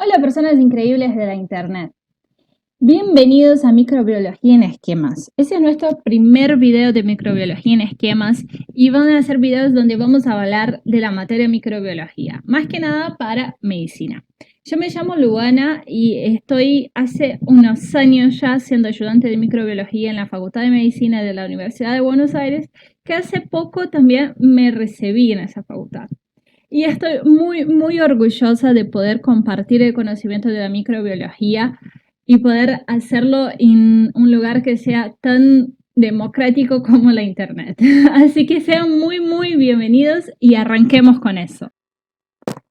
Hola personas increíbles de la Internet. Bienvenidos a Microbiología en Esquemas. Este es nuestro primer video de microbiología en esquemas y van a ser videos donde vamos a hablar de la materia microbiología, más que nada para medicina. Yo me llamo Luana y estoy hace unos años ya siendo ayudante de microbiología en la Facultad de Medicina de la Universidad de Buenos Aires, que hace poco también me recibí en esa facultad. Y estoy muy orgullosa de poder compartir el conocimiento de la microbiología y poder hacerlo en un lugar que sea tan democrático como la Internet. Así que sean muy bienvenidos y arranquemos con eso.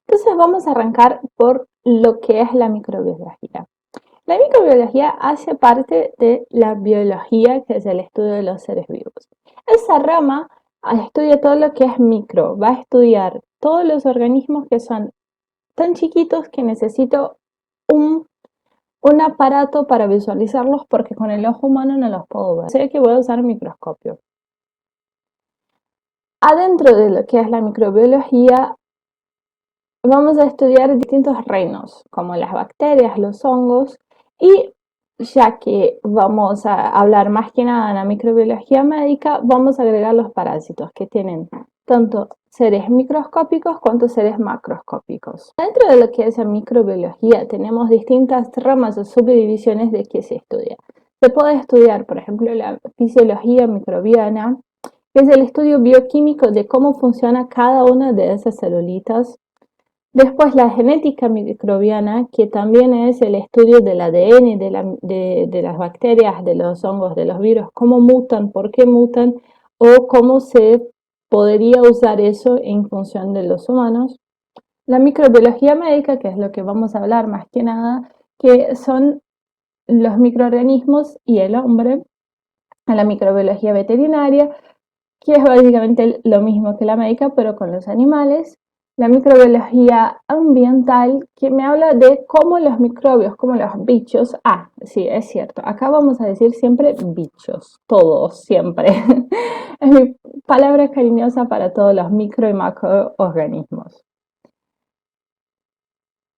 Entonces vamos a arrancar por lo que es la microbiología. La microbiología hace parte de la biología, que es el estudio de los seres vivos. Esa rama estudia todo lo que es micro, va a estudiar todos los organismos que son tan chiquitos que necesito un aparato para visualizarlos porque con el ojo humano no los puedo ver. Sé que voy a usar un microscopio. Adentro de lo que es la microbiología vamos a estudiar distintos reinos, como las bacterias, los hongos, y ya que vamos a hablar más que nada de la microbiología médica, vamos a agregar los parásitos, que tienen tanto seres microscópicos cuanto seres macroscópicos. Dentro de lo que es la microbiología tenemos distintas ramas o subdivisiones de qué se estudia. Se puede estudiar, por ejemplo, la fisiología microbiana, que es el estudio bioquímico de cómo funciona cada una de esas celulitas. Después la genética microbiana, que también es el estudio del ADN de las bacterias, de los hongos, de los virus, cómo mutan, por qué mutan o cómo se podría usar eso en función de los humanos. La microbiología médica, que es lo que vamos a hablar más que nada, que son los microorganismos y el hombre. A la microbiología veterinaria, que es básicamente lo mismo que la médica, pero con los animales. La microbiología ambiental, que me habla de cómo los microbios, como los bichos, sí, es cierto, acá vamos a decir siempre bichos, todos, siempre. Es mi palabra cariñosa para todos los micro y macroorganismos.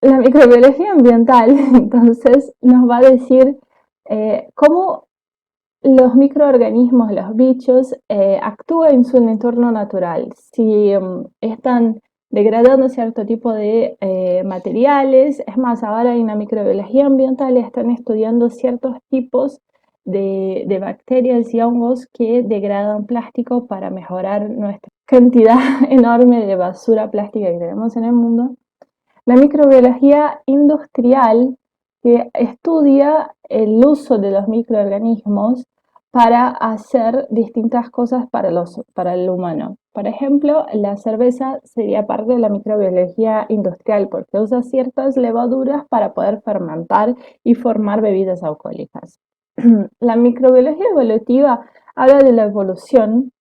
La microbiología ambiental, entonces, nos va a decir cómo los microorganismos, los bichos, actúan en su entorno natural. Si están degradando cierto tipo de materiales, es más, ahora en la microbiología ambiental están estudiando ciertos tipos de bacterias y hongos que degradan plástico para mejorar nuestra cantidad enorme de basura plástica que tenemos en el mundo. La microbiología industrial, que estudia el uso de los microorganismos para hacer distintas cosas para el humano. Por ejemplo, la cerveza sería parte de la microbiología industrial porque usa ciertas levaduras para poder fermentar y formar bebidas alcohólicas. La microbiología evolutiva habla de la evolución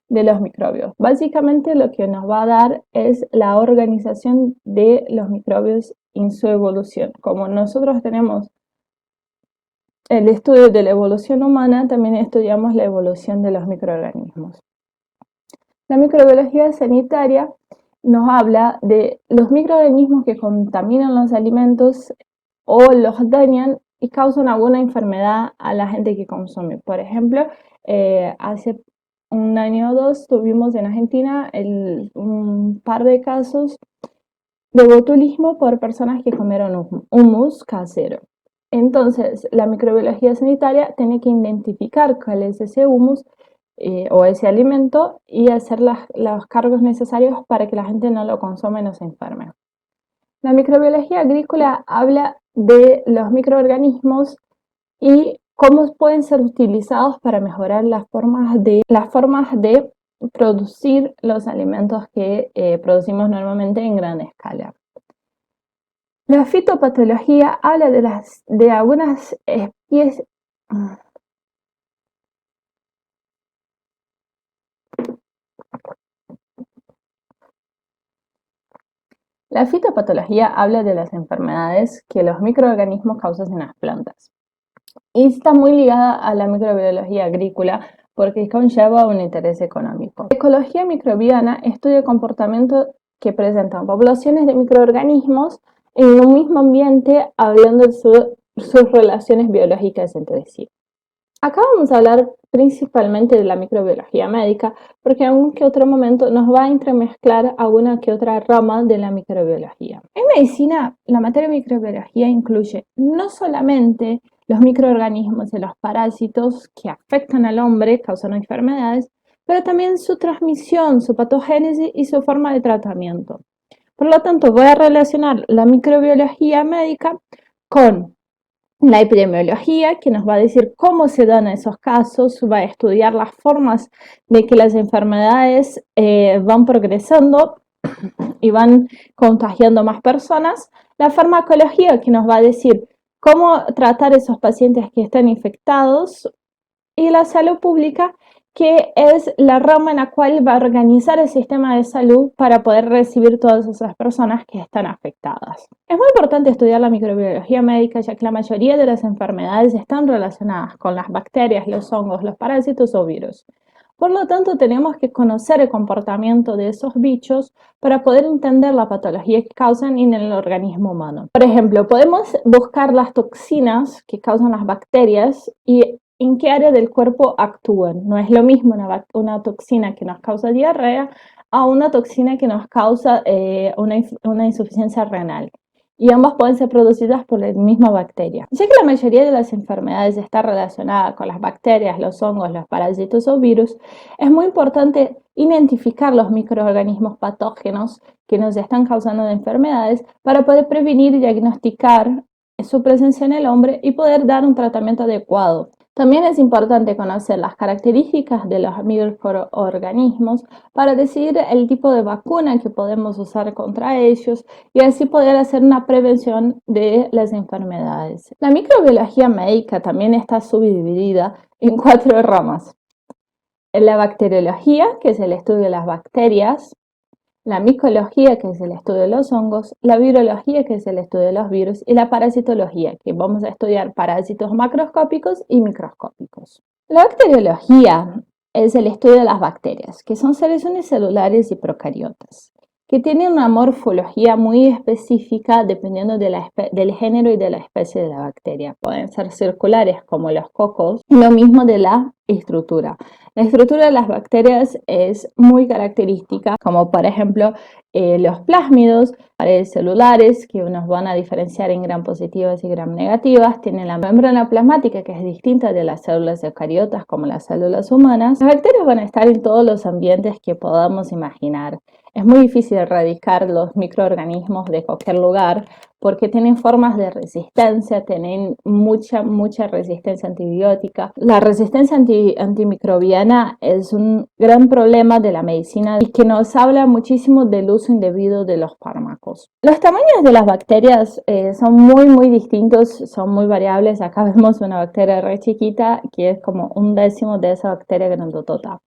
de los microbios. Básicamente lo que nos va a dar es la organización de los microbios en su evolución. Como nosotros tenemos el estudio de la evolución humana, también estudiamos la evolución de los microorganismos. La microbiología sanitaria nos habla de los microorganismos que contaminan los alimentos o los dañan y causan alguna enfermedad a la gente que consume. Por ejemplo, hace un año o dos tuvimos en Argentina un par de casos de botulismo por personas que comieron hummus casero. Entonces, la microbiología sanitaria tiene que identificar cuál es ese hummus o ese alimento y hacer los cargos necesarios para que la gente no lo consuma y no se enferme. La microbiología agrícola habla de los microorganismos y cómo pueden ser utilizados para mejorar las formas de producir los alimentos que producimos normalmente en gran escala. La fitopatología habla de algunas especies. La fitopatología habla de las enfermedades que los microorganismos causan en las plantas. Y está muy ligada a la microbiología agrícola porque conlleva un interés económico. La ecología microbiana estudia el comportamiento que presentan poblaciones de microorganismos en un mismo ambiente hablando de sus relaciones biológicas entre sí. Acá vamos a hablar principalmente de la microbiología médica, porque en algún que otro momento nos va a entremezclar alguna que otra rama de la microbiología. En medicina, la materia de microbiología incluye no solamente los microorganismos y los parásitos que afectan al hombre, causando enfermedades, pero también su transmisión, su patogénesis y su forma de tratamiento. Por lo tanto, voy a relacionar la microbiología médica con la epidemiología, que nos va a decir cómo se dan esos casos, va a estudiar las formas de que las enfermedades van progresando y van contagiando más personas. La farmacología, que nos va a decir cómo tratar esos pacientes que están infectados. Y la salud pública, que es la rama en la cual va a organizar el sistema de salud para poder recibir todas esas personas que están afectadas. Es muy importante estudiar la microbiología médica, ya que la mayoría de las enfermedades están relacionadas con las bacterias, los hongos, los parásitos o virus. Por lo tanto, tenemos que conocer el comportamiento de esos bichos para poder entender la patología que causan en el organismo humano. Por ejemplo, podemos buscar las toxinas que causan las bacterias y en qué área del cuerpo actúan. No es lo mismo una toxina que nos causa diarrea a una toxina que nos causa una insuficiencia renal. Y ambas pueden ser producidas por la misma bacteria. Ya que la mayoría de las enfermedades está relacionada con las bacterias, los hongos, los parásitos o virus, es muy importante identificar los microorganismos patógenos que nos están causando enfermedades para poder prevenir y diagnosticar su presencia en el hombre y poder dar un tratamiento adecuado. También es importante conocer las características de los microorganismos para decidir el tipo de vacuna que podemos usar contra ellos y así poder hacer una prevención de las enfermedades. La microbiología médica también está subdividida en 4 ramas. La bacteriología, que es el estudio de las bacterias, la micología, que es el estudio de los hongos, la virología, que es el estudio de los virus, y la parasitología, que vamos a estudiar parásitos macroscópicos y microscópicos. La bacteriología es el estudio de las bacterias, que son seres unicelulares y procariotas, que tienen una morfología muy específica dependiendo del género y de la especie de la bacteria. Pueden ser circulares como los cocos, y lo mismo de la estructura. La estructura de las bacterias es muy característica, como por ejemplo los plásmidos, paredes celulares que nos van a diferenciar en gram positivas y gram negativas, tienen la membrana plasmática que es distinta de las células eucariotas como las células humanas. Las bacterias van a estar en todos los ambientes que podamos imaginar. Es muy difícil erradicar los microorganismos de cualquier lugar porque tienen formas de resistencia, tienen mucha resistencia antibiótica. La resistencia antimicrobiana es un gran problema de la medicina y que nos habla muchísimo del uso indebido de los fármacos. Los tamaños de las bacterias son muy distintos, son muy variables. Acá vemos una bacteria re chiquita que es como 1/10 de esa bacteria grandotota.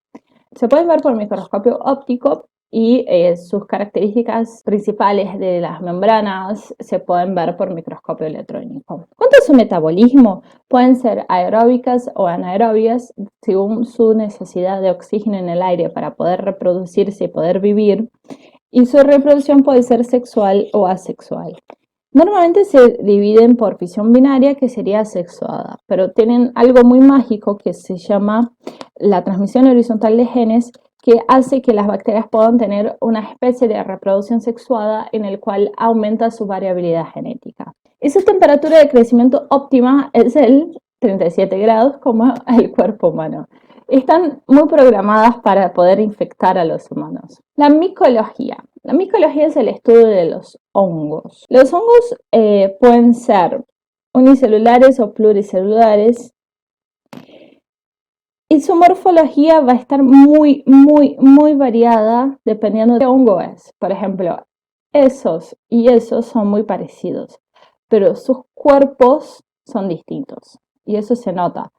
Se pueden ver por microscopio óptico y sus características principales de las membranas se pueden ver por microscopio electrónico. ¿Cuánto es su metabolismo? Pueden ser aeróbicas o anaerobias según su necesidad de oxígeno en el aire para poder reproducirse y poder vivir, y su reproducción puede ser sexual o asexual. Normalmente se dividen por fisión binaria, que sería sexuada, pero tienen algo muy mágico que se llama la transmisión horizontal de genes, que hace que las bacterias puedan tener una especie de reproducción sexuada en el cual aumenta su variabilidad genética. Y su temperatura de crecimiento óptima es el 37 grados como el cuerpo humano. Están muy programadas para poder infectar a los humanos. La micología. La micología es el estudio de los hongos. Los hongos pueden ser unicelulares o pluricelulares, y su morfología va a estar muy variada dependiendo de qué hongo es. Por ejemplo, esos y esos son muy parecidos, pero sus cuerpos son distintos y eso se nota.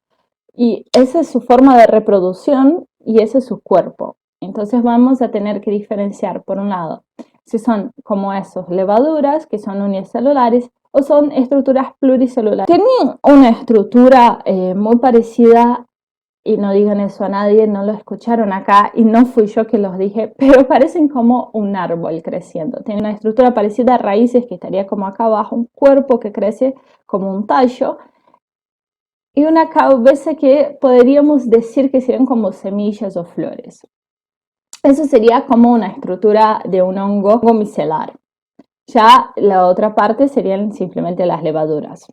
Y esa es su forma de reproducción y ese es su cuerpo. Entonces vamos a tener que diferenciar, por un lado, si son como esos levaduras, que son unicelulares, o son estructuras pluricelulares. Tienen una estructura muy parecida y no digan eso a nadie, no lo escucharon acá y no fui yo que los dije, pero parecen como un árbol creciendo. Tiene una estructura parecida a raíces que estaría como acá abajo, un cuerpo que crece como un tallo y una cabeza que podríamos decir que serían como semillas o flores. Eso sería como una estructura de un hongo micelar. Ya la otra parte serían simplemente las levaduras.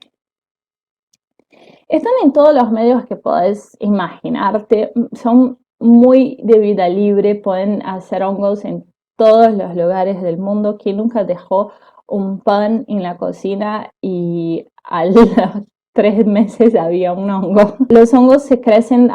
Están en todos los medios que podés imaginarte, son muy de vida libre, pueden hacer hongos en todos los lugares del mundo. ¿Quién nunca dejó un pan en la cocina y a los 3 meses había un hongo? Los hongos se crecen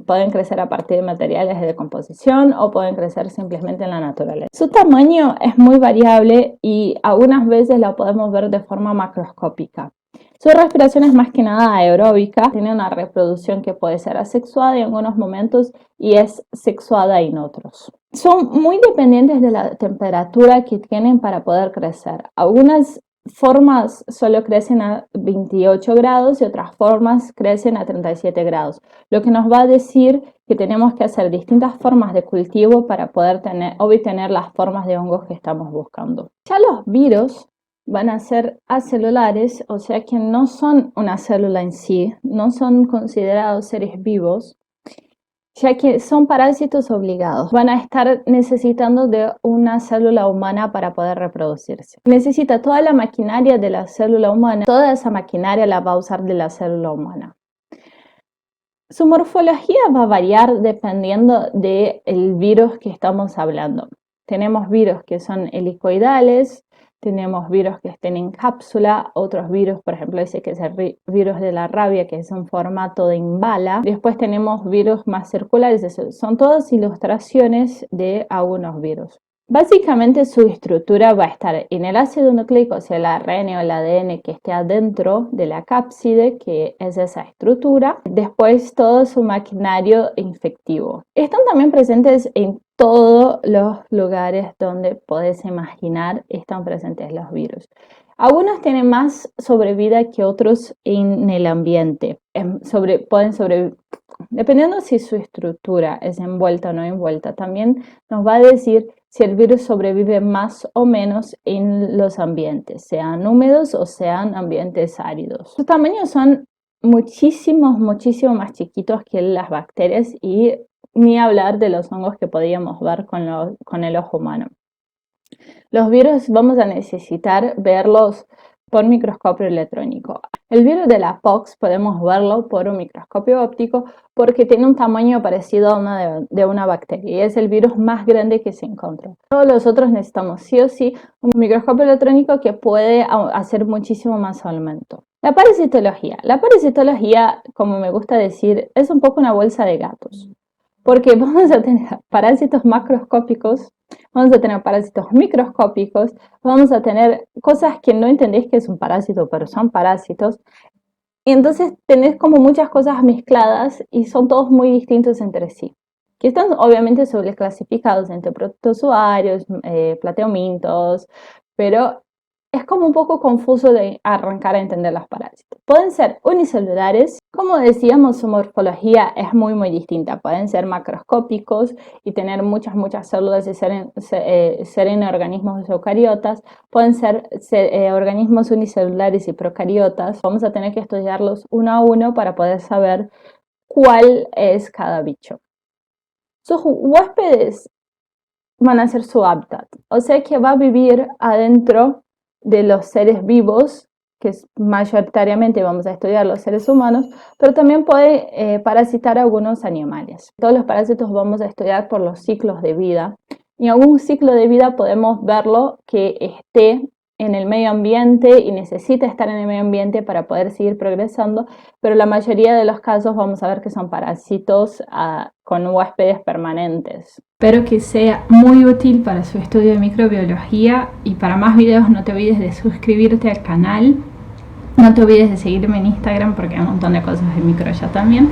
pueden crecer a partir de materiales de decomposición o pueden crecer simplemente en la naturaleza. Su tamaño es muy variable y algunas veces lo podemos ver de forma macroscópica. Su respiración es más que nada aeróbica, tiene una reproducción que puede ser asexuada en algunos momentos y es sexuada en otros. Son muy dependientes de la temperatura que tienen para poder crecer. Algunas formas solo crecen a 28 grados y otras formas crecen a 37 grados, lo que nos va a decir que tenemos que hacer distintas formas de cultivo para poder obtener las formas de hongos que estamos buscando. Ya los virus van a ser acelulares, o sea que no son una célula en sí, no son considerados seres vivos, ya que son parásitos obligados. Van a estar necesitando de una célula humana para poder reproducirse. Necesita toda la maquinaria de la célula humana, toda esa maquinaria la va a usar de la célula humana. Su morfología va a variar dependiendo del virus que estamos hablando. Tenemos virus que son helicoidales, tenemos virus que estén en cápsula, otros virus, por ejemplo, ese que es el virus de la rabia, que es un formato de bala. Después tenemos virus más circulares, son todas ilustraciones de algunos virus. Básicamente su estructura va a estar en el ácido nucleico, o sea, el ARN o el ADN que esté adentro de la cápside, que es esa estructura. Después todo su maquinario infectivo. Están también presentes en todos los lugares donde podés imaginar, están presentes los virus. Algunos tienen más sobrevida que otros en el ambiente. Pueden sobrevivir, dependiendo si su estructura es envuelta o no envuelta. También nos va a decir si el virus sobrevive más o menos en los ambientes, sean húmedos o sean ambientes áridos. Sus tamaños son muchísimo más chiquitos que las bacterias y ni hablar de los hongos que podríamos ver con el ojo humano. Los virus vamos a necesitar verlos por microscopio electrónico. El virus de la pox podemos verlo por un microscopio óptico porque tiene un tamaño parecido a de una bacteria y es el virus más grande que se encontró. Todos los otros necesitamos sí o sí un microscopio electrónico que puede hacer muchísimo más aumento. La parasitología. La parasitología, como me gusta decir, es un poco una bolsa de gatos. Porque vamos a tener parásitos macroscópicos, vamos a tener parásitos microscópicos, vamos a tener cosas que no entendéis que es un parásito, pero son parásitos. Y entonces tenés como muchas cosas mezcladas y son todos muy distintos entre sí. Que están obviamente sobreclasificados entre protozoarios, plateomintos, pero es como un poco confuso de arrancar a entender los parásitos. Pueden ser unicelulares, como decíamos, su morfología es muy distinta. Pueden ser macroscópicos y tener muchas células y ser en organismos eucariotas. Pueden ser organismos unicelulares y procariotas. Vamos a tener que estudiarlos uno a uno para poder saber cuál es cada bicho. Sus huéspedes van a ser su hábitat, o sea que va a vivir adentro de los seres vivos, que mayoritariamente vamos a estudiar los seres humanos, pero también puede parasitar a algunos animales. Todos los parásitos vamos a estudiar por los ciclos de vida. En algún ciclo de vida podemos verlo que esté en el medio ambiente y necesita estar en el medio ambiente para poder seguir progresando, pero la mayoría de los casos vamos a ver que son parásitos con huéspedes permanentes. Espero que sea muy útil para su estudio de microbiología y para más videos no te olvides de suscribirte al canal, no te olvides de seguirme en Instagram porque hay un montón de cosas de micro ya también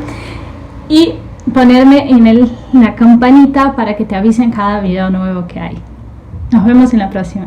y ponerme en la campanita para que te avisen cada video nuevo que hay. Nos vemos en la próxima.